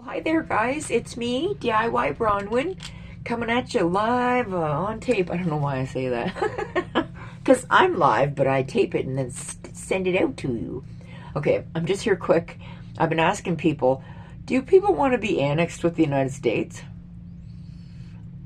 Hi there, guys. It's me, DIY Bronwyn, coming at you live on tape. I don't know why I say that. Because I'm live, but I tape it and then send it out to you. Okay, I'm just here quick. I've been asking people, do people want to be annexed with the United States?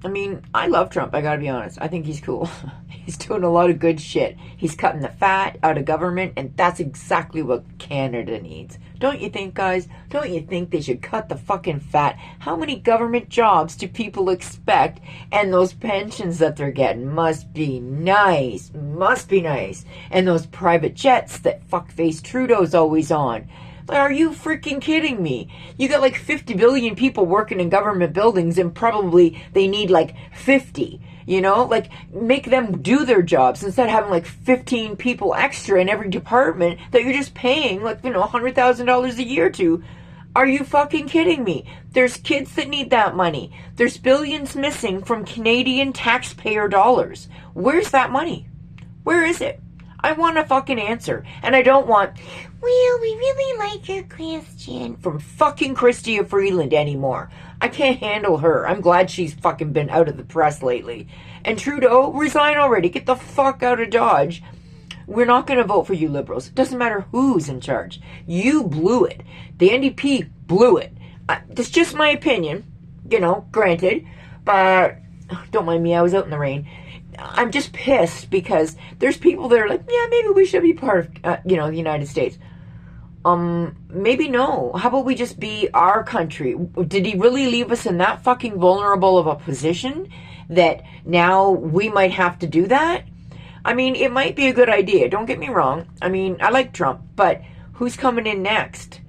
I mean, I love Trump, I gotta be honest. I think he's cool. He's doing a lot of good shit. He's cutting the fat out of government, and that's exactly what Canada needs. Don't you think, guys? Don't you think they should cut the fucking fat? How many government jobs do people expect? And those pensions that they're getting must be nice. Must be nice. And those private jets that fuckface Trudeau's always on. Are you freaking kidding me? You got like 50 billion people working in government buildings and probably they need like 50, you know? Like, make them do their jobs instead of having like 15 people extra in every department that you're just paying like, $100,000 a year to. Are you fucking kidding me? There's kids that need that money. There's billions missing from Canadian taxpayer dollars. Where's that money? Where is it? I want a fucking answer. And I don't want, well, we really like your question, from fucking Chrystia Freeland anymore. I can't handle her. I'm glad she's fucking been out of the press lately. And Trudeau, resign already. Get the fuck out of Dodge. We're not going to vote for you liberals. It doesn't matter who's in charge. You blew it. The NDP blew it. That's just my opinion, granted. But don't mind me, I was out in the rain. I'm just pissed because there's people that are like, yeah, maybe we should be part of, the United States. Maybe no. How about we just be our country? Did he really leave us in that fucking vulnerable of a position that now we might have to do that? I mean, it might be a good idea. Don't get me wrong. I mean, I like Trump, but who's coming in next?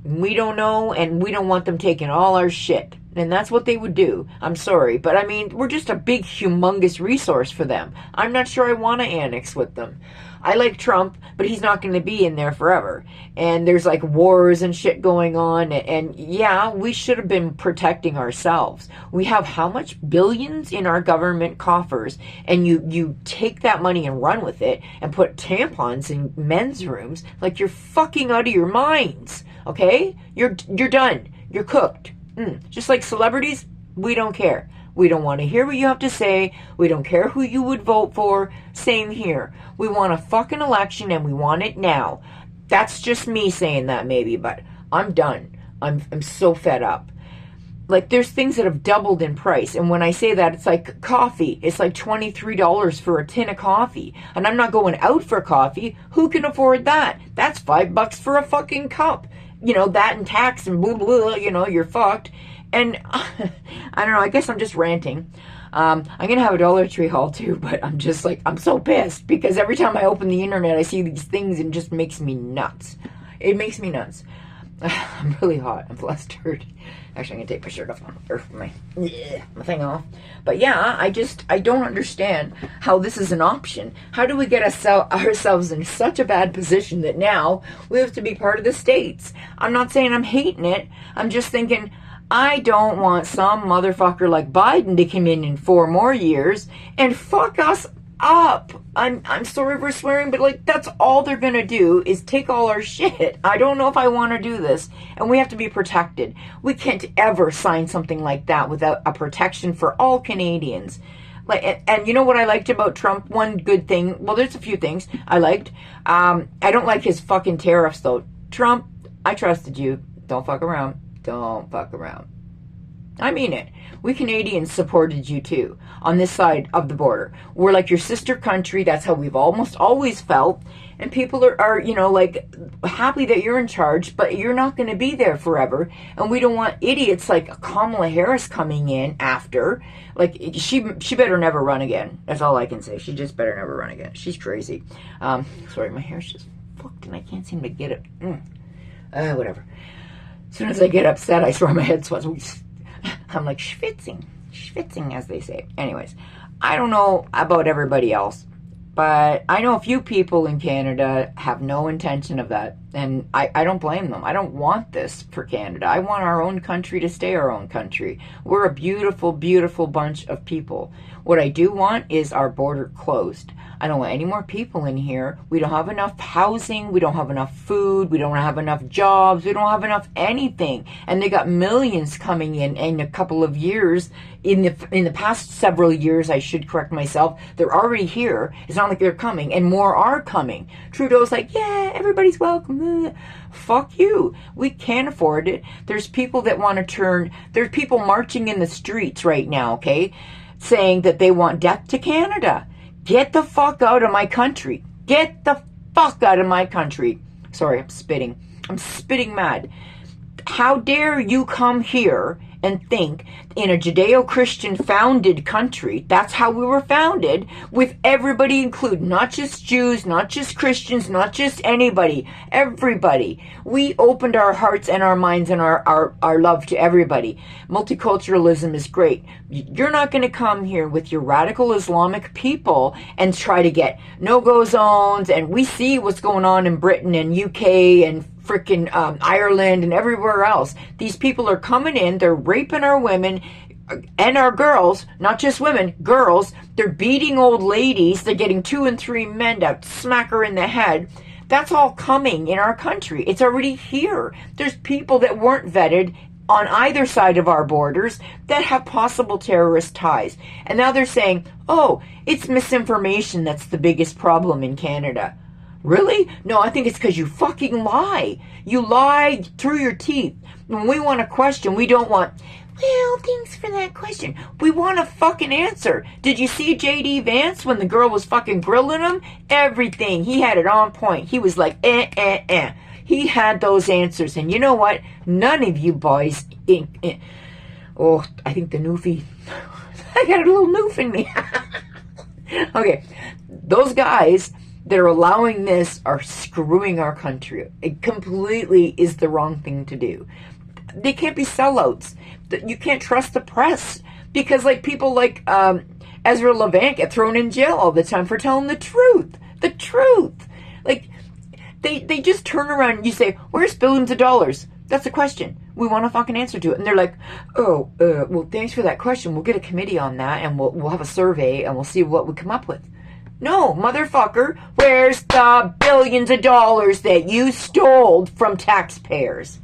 We don't know, and we don't want them taking all our shit. And that's what they would do. I'm sorry. But I mean, we're just a big, humongous resource for them. I'm not sure I want to annex with them. I like Trump, but he's not going to be in there forever. And there's like wars and shit going on. And yeah, we should have been protecting ourselves. We have how much billions in our government coffers, and you take that money and run with it and put tampons in men's rooms like you're fucking out of your minds. Okay? You're done. You're cooked. Just like celebrities, we don't care. We don't want to hear what you have to say. We don't care who you would vote for. Same here. We want a fucking election and we want it now. That's just me saying that maybe, but I'm done. I'm so fed up. Like, there's things that have doubled in price. And when I say that, it's like coffee. It's like $23 for a tin of coffee. And I'm not going out for coffee. Who can afford that? That's $5 for a fucking cup. That and tax and blah, blah, you're fucked. And I don't know, I guess I'm just ranting. I'm going to have a Dollar Tree haul too, but I'm just like, I'm so pissed because every time I open the internet, I see these things and it just makes me nuts. It makes me nuts. I'm really hot. I'm flustered. Actually, I'm going to take my shirt off, or my thing off. But yeah, I don't understand how this is an option. How do we get ourselves in such a bad position that now we have to be part of the States? I'm not saying I'm hating it. I'm just thinking, I don't want some motherfucker like Biden to come in 4 more years and fuck us up. I'm sorry for swearing, but like, that's all they're gonna do is take all our shit. I don't know if I want to do this, and we have to be protected. We can't ever sign something like that without a protection for all Canadians. Like, and you know what I liked about Trump? One good thing, well, there's a few things I liked. I don't like his fucking tariffs though. Trump, I trusted you. Don't fuck around. Don't fuck around. I mean it. We Canadians supported you too on this side of the border. We're like your sister country. That's how we've almost always felt. And people are like happy that you're in charge, but you're not going to be there forever. And we don't want idiots like Kamala Harris coming in after. Like, she better never run again. That's all I can say. She just better never run again. She's crazy. Sorry, my hair's just fucked and I can't seem to get it. Whatever. As soon as I get upset, I swear my head sweats. I'm like schwitzing as they say. Anyways, I don't know about everybody else, But I know a few people in Canada have no intention of that. And I don't blame them. I don't want this for Canada. I want our own country to stay our own country. We're a beautiful, beautiful bunch of people. What I do want is our border closed. I don't want any more people in here. We don't have enough housing. We don't have enough food. We don't have enough jobs. We don't have enough anything. And they got millions coming in a couple of years. In the past several years, I should correct myself, they're already here. It's not like they're coming, and more are coming. Trudeau's like, yeah, everybody's welcome. Fuck you. We can't afford it. There's people that want to turn, there's people marching in the streets right now, okay, saying that they want death to Canada. Get the fuck out of my country. Get the fuck out of my country. Sorry, I'm spitting. I'm spitting mad. How dare you come here and think in a Judeo-Christian founded country, that's how we were founded, with everybody included, not just Jews, not just Christians, not just anybody, everybody. We opened our hearts and our minds and our love to everybody. Multiculturalism is great. You're not going to come here with your radical Islamic people and try to get no-go zones, and we see what's going on in Britain and UK and frickin' Ireland and everywhere else. These people are coming in, they're raping our women and our girls, not just women, girls. They're beating old ladies, they're getting 2 and 3 men to smack her in the head. That's all coming in our country. It's already here. There's people that weren't vetted on either side of our borders that have possible terrorist ties. And now they're saying, oh, it's misinformation that's the biggest problem in Canada. Really? No, I think it's because you fucking lie. You lie through your teeth. When we want a question, we don't want, well, thanks for that question. We want a fucking answer. Did you see J.D. Vance when the girl was fucking grilling him? Everything. He had it on point. He was like, He had those answers. And you know what? None of you boys, oh, I think the newfie, I got a little noof in me. Okay, those guys that are allowing this are screwing our country. It completely is the wrong thing to do. They can't be sellouts. You can't trust the press because like people like Ezra Levant get thrown in jail all the time for telling the truth. The truth. Like they just turn around and you say, where's billions of dollars? That's the question. We want a fucking answer to it. And they're like, oh, well, thanks for that question. We'll get a committee on that and we'll have a survey and we'll see what we come up with. No, motherfucker, where's the billions of dollars that you stole from taxpayers?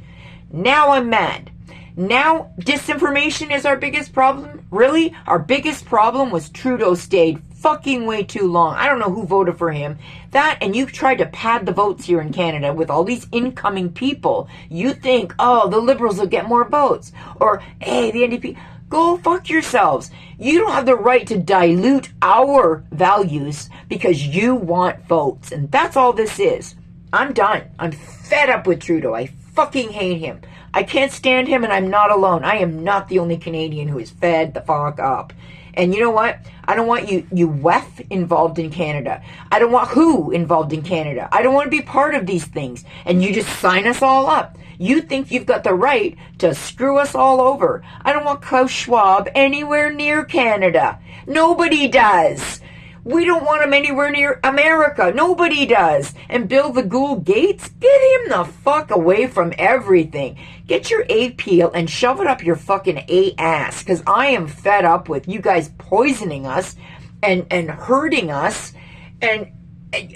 Now I'm mad. Now disinformation is our biggest problem? Really? Our biggest problem was Trudeau stayed fucking way too long. I don't know who voted for him. That, and you've tried to pad the votes here in Canada with all these incoming people. You think, oh, the Liberals will get more votes. Or, hey, the NDP... Go fuck yourselves. You don't have the right to dilute our values because you want votes. And that's all this is. I'm done. I'm fed up with Trudeau. I fucking hate him. I can't stand him and I'm not alone. I am not the only Canadian who is fed the fuck up. And you know what? I don't want you WEF involved in Canada. I don't want who involved in Canada. I don't want to be part of these things. And you just sign us all up. You think you've got the right to screw us all over. I don't want Klaus Schwab anywhere near Canada. Nobody does. We don't want him anywhere near America. Nobody does. And Bill the Ghoul Gates, get him the fuck away from everything. Get your A peel and shove it up your fucking A ass. Because I am fed up with you guys poisoning us and hurting us. And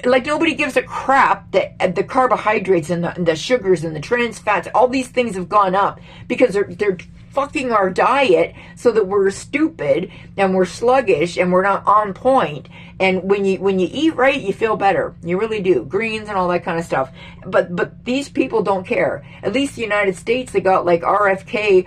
like nobody gives a crap that the carbohydrates and the sugars and the trans fats, all these things have gone up because they're fucking our diet so that we're stupid and we're sluggish and we're not on point. And when you eat right, you feel better. You really do. Greens and all that kind of stuff. But these people don't care. At least the United States, they got like RFK.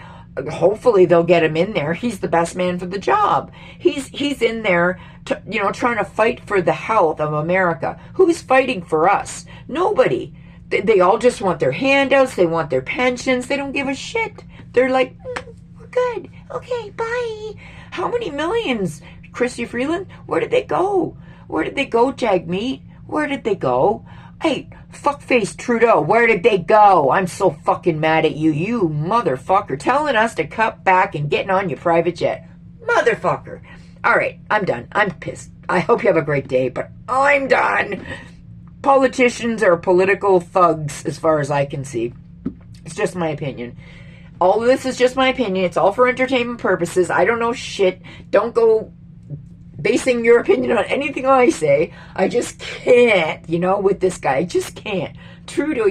Hopefully they'll get him in there. He's the best man for the job. He's in there, trying to fight for the health of America. Who's fighting for us? Nobody. They all just want their handouts. They want their pensions. They don't give a shit. They're like, we're good. Okay, bye. How many millions, Chrystia Freeland? Where did they go? Where did they go, Jagmeet? Where did they go? Hey, fuckface Trudeau, where did they go? I'm so fucking mad at you, you motherfucker. Telling us to cut back and getting on your private jet. Motherfucker. All right, I'm done. I'm pissed. I hope you have a great day, but I'm done. Politicians are political thugs as far as I can see. It's just my opinion. All of this is just my opinion. It's all for entertainment purposes. I don't know shit. Don't go basing your opinion on anything I say. I just can't, with this guy. I just can't. Trudeau,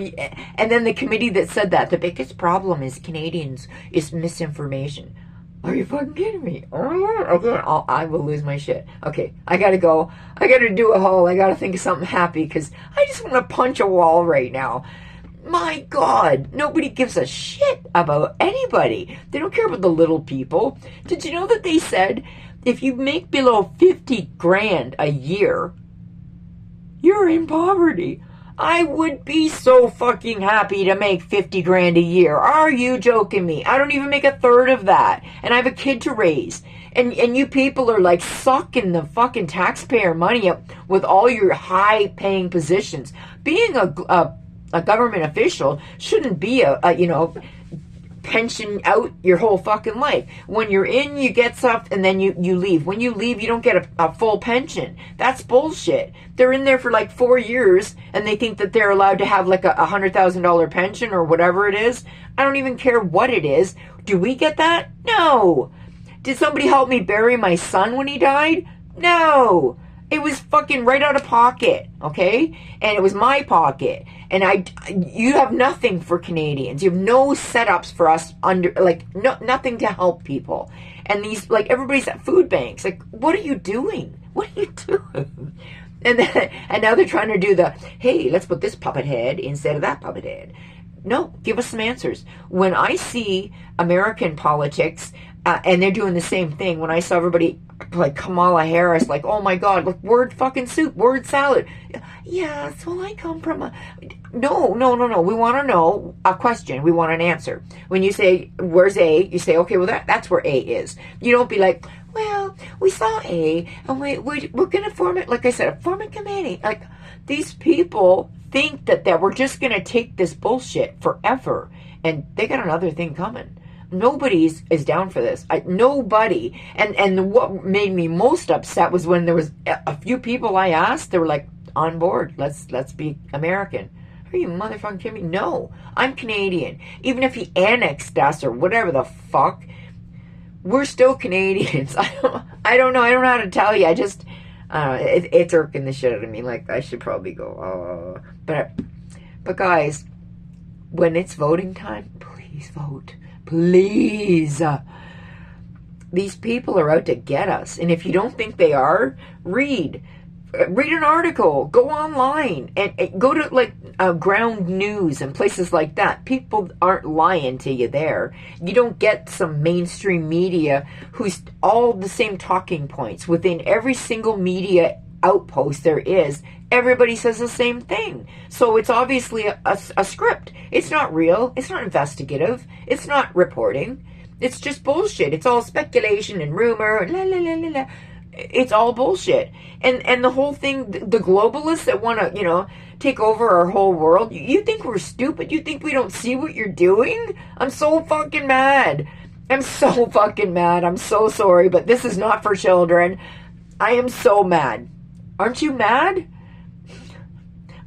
and then the committee that said that, the biggest problem is Canadians is misinformation. Are you fucking kidding me? Oh yeah, okay, I will lose my shit. Okay, I gotta go. I gotta do a haul. I gotta think of something happy because I just want to punch a wall right now. My God, nobody gives a shit about anybody. They don't care about the little people. Did you know that they said if you make below 50 grand a year, you're in poverty? I would be so fucking happy to make 50 grand a year. Are you joking me? I don't even make a third of that. And I have a kid to raise. And you people are like sucking the fucking taxpayer money up with all your high paying positions. Being a government official shouldn't be a pension out your whole fucking life. When you're in, you get stuff, and then you leave. When you leave, you don't get a full pension. That's bullshit. They're in there for like 4 years, and they think that they're allowed to have like a $100,000 pension or whatever it is. I don't even care what it is. Do we get that? No. Did somebody help me bury my son when he died? No. It was fucking right out of pocket, okay? And it was my pocket. And you have nothing for Canadians. You have no setups for us nothing to help people. And these, everybody's at food banks. What are you doing? What are you doing? And now they're trying to do hey, let's put this puppet head instead of that puppet head. No, give us some answers. When I see American politics, and they're doing the same thing, when I saw everybody like Kamala Harris, oh my God, word fucking soup, word salad. Yeah, so I come from No. We want to know a question. We want an answer. When you say, where's A? You say, okay, well, that's where A is. You don't be like, well, we saw A, and we're going to form it, like I said, form a committee. These people think that we're just going to take this bullshit forever, and they got another thing coming. Nobody is down for this. Nobody. And what made me most upset was when there was a few people I asked, they were like, on board. Let's be American. Are you motherfucking kidding me? No, I'm Canadian. Even if he annexed us or whatever the fuck, we're still Canadians. I don't know. I don't know how to tell you. I just, it's irking the shit out of me. I should probably go, but guys, when it's voting time, please vote. Please. These people are out to get us. And if you don't think they are, read an article, go online, and go to ground news and places like that. People aren't lying to you there. You don't get some mainstream media who's all the same talking points. Within every single media outpost there is, everybody says the same thing. So it's obviously a script. It's not real. It's not investigative. It's not reporting. It's just bullshit. It's all speculation and rumor. La la la la la. It's all bullshit. And the whole thing, the globalists that want to, take over our whole world, you think we're stupid? You think we don't see what you're doing? I'm so fucking mad. I'm so fucking mad. I'm so sorry, but this is not for children. I am so mad. Aren't you mad?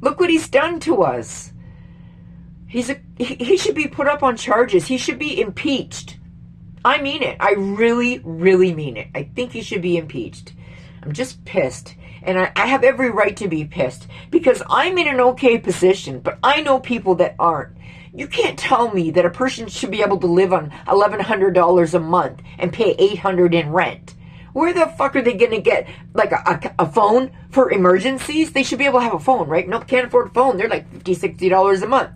Look what he's done to us. He should be put up on charges. He should be impeached. I mean it. I really, really mean it. I think he should be impeached. I'm just pissed. And I have every right to be pissed because I'm in an okay position, but I know people that aren't. You can't tell me that a person should be able to live on $1,100 a month and pay $800 in rent. Where the fuck are they going to get a phone for emergencies? They should be able to have a phone, right? Nope, can't afford a phone. They're like $50, $60 a month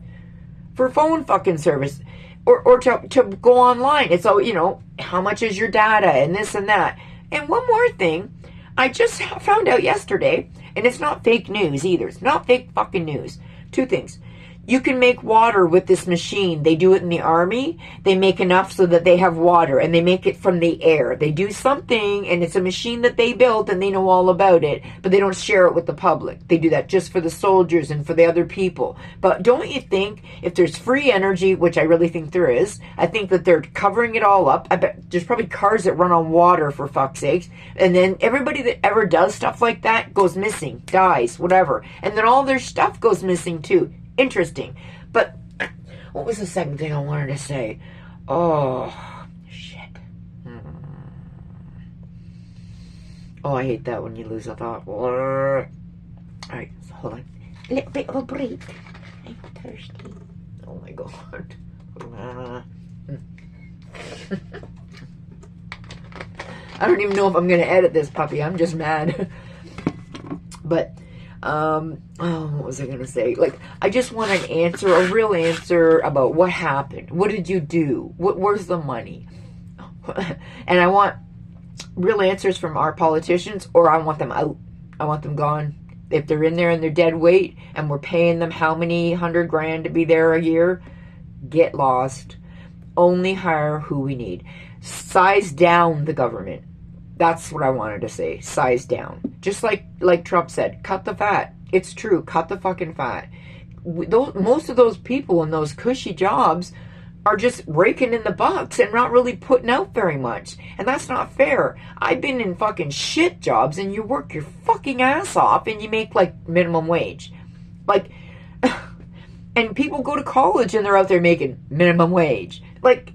for phone fucking service. Or to go online. It's all, how much is your data and this and that. And one more thing, I just found out yesterday, and it's not fake news either. It's not fake fucking news. Two things. You can make water with this machine. They do it in the army. They make enough so that they have water, and they make it from the air. They do something, and it's a machine that they built, and they know all about it, but they don't share it with the public. They do that just for the soldiers and for the other people. But don't you think if there's free energy, which I really think there is, I think that they're covering it all up. I bet there's probably cars that run on water, for fuck's sakes. And then everybody that ever does stuff like that goes missing, dies, whatever. And then all their stuff goes missing too. Interesting. But what was the second thing I wanted to say? Oh, shit. Oh, I hate that when you lose a thought. Alright, so hold on. A little bit of a break. I'm thirsty. Oh my god. I don't even know if I'm going to edit this puppy. I'm just mad. But oh, what was I going to say? Like, I just want an answer, a real answer about what happened. What did you do? Where's the money? And I want real answers from our politicians, or I want them out. I want them gone. If they're in there and they're dead weight, and we're paying them how many $100,000 to be there a year, get lost. Only hire who we need. Size down the government. That's what I wanted to say. Size down. Just like Trump said, cut the fat. It's true. Cut the fucking fat. Most of those people in those cushy jobs are just raking in the bucks and not really putting out very much. And that's not fair. I've been in fucking shit jobs, and you work your fucking ass off and you make like minimum wage. Like, and people go to college and they're out there making minimum wage. Like,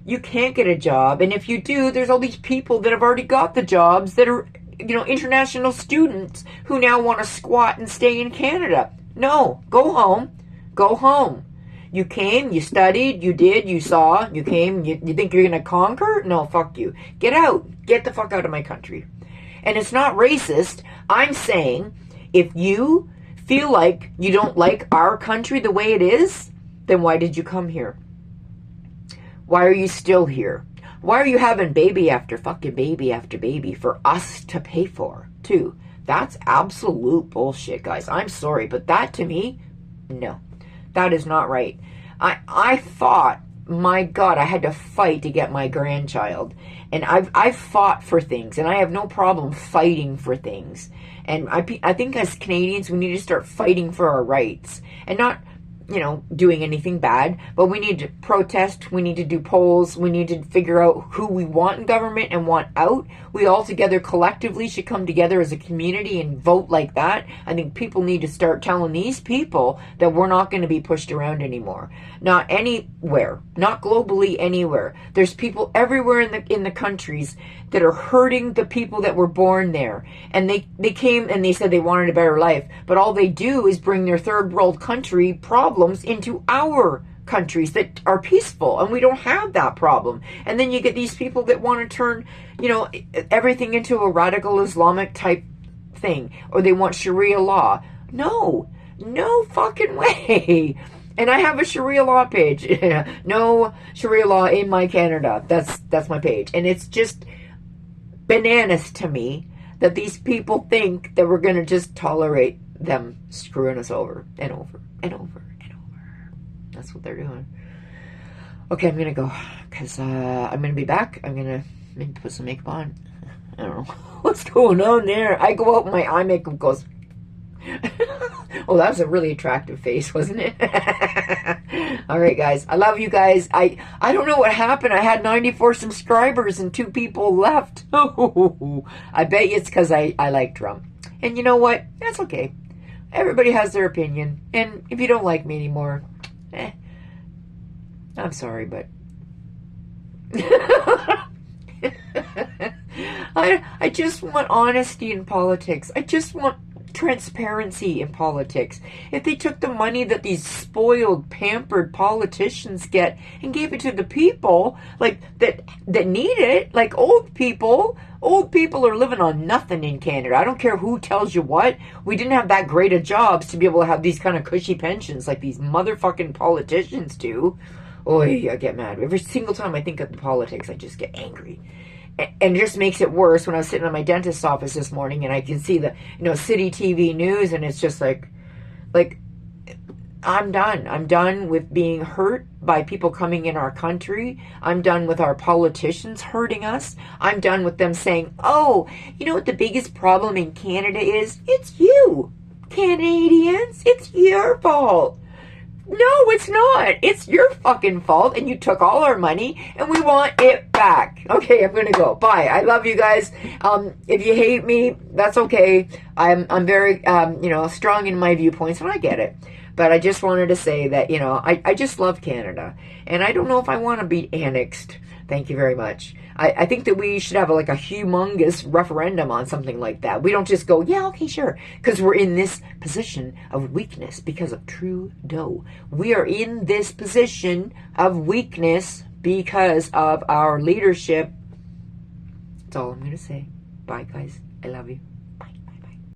you can't get a job, and if you do, there's all these people that have already got the jobs that are, you know, international students who now want to squat and stay in Canada. No, go home. Go home. You came, you studied, you did, you saw, you came, you think you're going to conquer? No, fuck you. Get out. Get the fuck out of my country. And it's not racist. I'm saying, if you feel like you don't like our country the way it is, then why did you come here? Why are you still here? Why are you having baby after fucking baby after baby for us to pay for, too? That's absolute bullshit, guys. I'm sorry, but that to me, no. That is not right. I thought, my God, I had to fight to get my grandchild. And I've fought for things, and I have no problem fighting for things. And I think as Canadians, we need to start fighting for our rights. And not, you know, doing anything bad, but we need to protest, we need to do polls, we need to figure out who we want in government and want out. We all together collectively should come together as a community and vote like that. I think people need to start telling these people that we're not going to be pushed around anymore. Not anywhere, not globally anywhere. There's people everywhere in the countries that are hurting the people that were born there. And they came and they said they wanted a better life, but all they do is bring their third world country problems into our countries that are peaceful, and we don't have that problem. And then you get these people that want to turn, you know, everything into a radical Islamic type thing, or they want Sharia law. No fucking way. And I have a Sharia law page. No Sharia law in my Canada. That's my page. And it's just bananas to me that these people think that we're going to just tolerate them screwing us over and over and over and over. That's what they're doing. Okay, I'm going to go because I'm going to be back. I'm going to maybe put some makeup on. I don't know what's going on there. I go out and my eye makeup goes... Oh, that was a really attractive face, wasn't it? All right, guys. I love you guys. I don't know what happened. I had 94 subscribers and 2 people left. I bet you it's because I like Trump. And you know what? That's okay. Everybody has their opinion. And if you don't like me anymore, I'm sorry, but... I just want honesty in politics. I just want transparency in politics. If they took the money that these spoiled, pampered politicians get and gave it to the people, like, that need it, like old people are living on nothing in Canada. I don't care who tells you what. We didn't have that great of jobs to be able to have these kind of cushy pensions like these motherfucking politicians do. I get mad. Every single time I think of the politics, I just get angry. And it just makes it worse when I was sitting in my dentist's office this morning and I can see the, City TV news, and it's just like I'm done. I'm done with being hurt by people coming in our country. I'm done with our politicians hurting us. I'm done with them saying, oh, you know what the biggest problem in Canada is? It's you, Canadians. It's your fault. No, it's not. It's your fucking fault, and you took all our money, and we want it back. Okay, I'm gonna go. Bye. I love you guys. If you hate me, that's okay. I'm very strong in my viewpoints, and I get it. But I just wanted to say that, I just love Canada, and I don't know if I want to be annexed. Thank you very much. I think that we should have a humongous referendum on something like that. We don't just go, yeah, okay, sure. Because we're in this position of weakness because of Trudeau. We are in this position of weakness because of our leadership. That's all I'm going to say. Bye, guys. I love you.